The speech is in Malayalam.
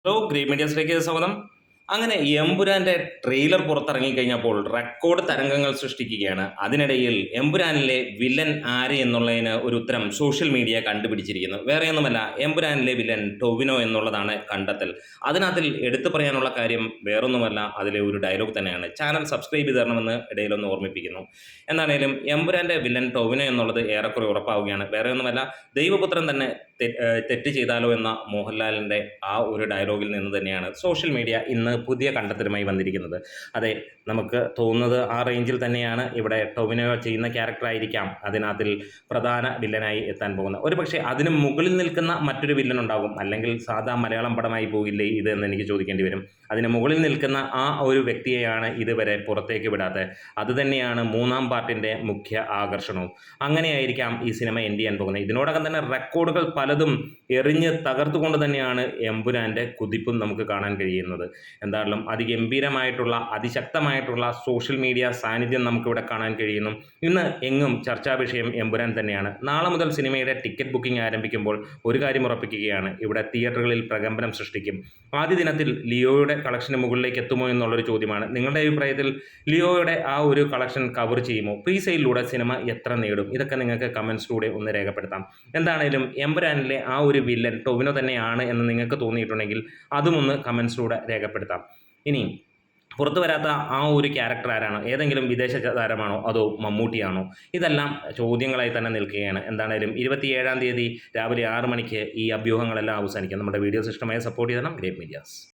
ഹലോ ഗ്രീൻ മീഡിയസിലേക്ക് സ്വാഗതം. അങ്ങനെ എമ്പുരാന്റെ ട്രെയിലർ പുറത്തിറങ്ങി കഴിഞ്ഞപ്പോൾ റെക്കോർഡ് തരംഗങ്ങൾ സൃഷ്ടിക്കുകയാണ്. അതിനിടയിൽ എമ്പുരാനിലെ വില്ലൻ ആര് എന്നുള്ളതിന് ഒരു ഉത്തരം സോഷ്യൽ മീഡിയ കണ്ടുപിടിച്ചിരിക്കുന്നു. വേറെയൊന്നുമല്ല, എമ്പുരാനിലെ വില്ലൻ ടൊവിനോ എന്നുള്ളതാണ് കണ്ടെത്തൽ. അതിനകത്തിൽ എടുത്തു പറയാനുള്ള കാര്യം വേറൊന്നുമല്ല, അതിലെ ഒരു ഡയലോഗ് തന്നെയാണ്. ചാനൽ സബ്സ്ക്രൈബ് ചെയ്ത് തരണമെന്ന് ഇടയിലൊന്ന് ഓർമ്മിപ്പിക്കുന്നു. എന്താണേലും എമ്പുരാന്റെ വില്ലൻ ടൊവിനോ എന്നുള്ളത് ഏറെക്കുറെ ഉറപ്പാവുകയാണ്. വേറെയൊന്നുമല്ല, ദൈവപുത്രൻ തന്നെ തെറ്റ് ചെയ്താലോ എന്ന മോഹൻലാലിൻ്റെ ആ ഒരു ഡയലോഗിൽ നിന്ന് തന്നെയാണ് സോഷ്യൽ മീഡിയ ഇന്ന് പുതിയ കണ്ടെത്തലുമായി വന്നിരിക്കുന്നത്. അതെ, നമുക്ക് തോന്നുന്നത് ആ റേഞ്ചിൽ തന്നെയാണ് ഇവിടെ ടൊവിനോ ചെയ്യുന്ന ക്യാരക്ടറായിരിക്കാം അതിനകത്തിൽ പ്രധാന വില്ലനായി എത്താൻ പോകുന്നത്. ഒരു പക്ഷേ അതിന് മുകളിൽ നിൽക്കുന്ന മറ്റൊരു വില്ലൻ ഉണ്ടാകും, അല്ലെങ്കിൽ സാധാ മലയാളം പടമായി പോകില്ലേ ഇത് എന്ന് എനിക്ക് ചോദിക്കേണ്ടി വരും. അതിന് മുകളിൽ നിൽക്കുന്ന ആ ഒരു വ്യക്തിയെയാണ് ഇതുവരെ പുറത്തേക്ക് വിടാത്തത്. അതുതന്നെയാണ് മൂന്നാം പാർട്ടിൻ്റെ മുഖ്യ ആകർഷണവും. അങ്ങനെയായിരിക്കാം ഈ സിനിമ എൻഡ് ചെയ്യാൻ പോകുന്നത്. ഇതിനോടകം തന്നെ റെക്കോർഡുകൾ പലതും എറിഞ്ഞ് തകർത്തുകൊണ്ട് തന്നെയാണ് എമ്പുരാൻ്റെ കുതിപ്പും നമുക്ക് കാണാൻ കഴിയുന്നത്. എന്തായാലും അതിഗംഭീരമായിട്ടുള്ള അതിശക്തമായിട്ടുള്ള സോഷ്യൽ മീഡിയ സാന്നിധ്യം നമുക്കിവിടെ കാണാൻ കഴിയുന്നു. ഇന്ന് എങ്ങും ചർച്ചാ വിഷയം എമ്പുരാൻ തന്നെയാണ്. നാളെ മുതൽ സിനിമയുടെ ടിക്കറ്റ് ബുക്കിംഗ് ആരംഭിക്കുമ്പോൾ ഒരു കാര്യം ഉറപ്പിക്കുകയാണ്, ഇവിടെ തിയേറ്ററുകളിൽ പ്രകമ്പനം സൃഷ്ടിക്കും. ആദ്യ ദിനത്തിൽ ലിയോയുടെ കളക്ഷന് മുകളിലേക്ക് എത്തുമോ എന്നുള്ളൊരു ചോദ്യമാണ്. നിങ്ങളുടെ അഭിപ്രായത്തിൽ ലിയോയുടെ ആ ഒരു കളക്ഷൻ കവർ ചെയ്യുമോ? പ്രീ സെയിലിലൂടെ സിനിമ എത്ര നേടും? ഇതൊക്കെ നിങ്ങൾക്ക് കമൻസിലൂടെ ഒന്ന് രേഖപ്പെടുത്താം. എന്താണേലും എമ്പുരാനിലെ ആ ഒരു വില്ലൻ ടൊവിനോ തന്നെയാണ് എന്ന് നിങ്ങൾക്ക് തോന്നിയിട്ടുണ്ടെങ്കിൽ അതുമൊന്ന് കമൻസിലൂടെ രേഖപ്പെടുത്താം. ഇനി പുറത്തു വരാത്ത ആ ഒരു ക്യാരക്ടർ ആരാണ്? ഏതെങ്കിലും വിദേശ താരമാണോ അതോ മമ്മൂട്ടിയാണോ? ഇതെല്ലാം ചോദ്യങ്ങളായി തന്നെ നിൽക്കുകയാണ്. എന്താണേലും 27-ാം തീയതി രാവിലെ 6 മണിക്ക് ഈ അഭ്യൂഹങ്ങളെല്ലാം അവസാനിക്കും. നമ്മുടെ വീഡിയോസ് ഇഷ്ടമായി സപ്പോർട്ട് ചെയ്യണം. Great medias.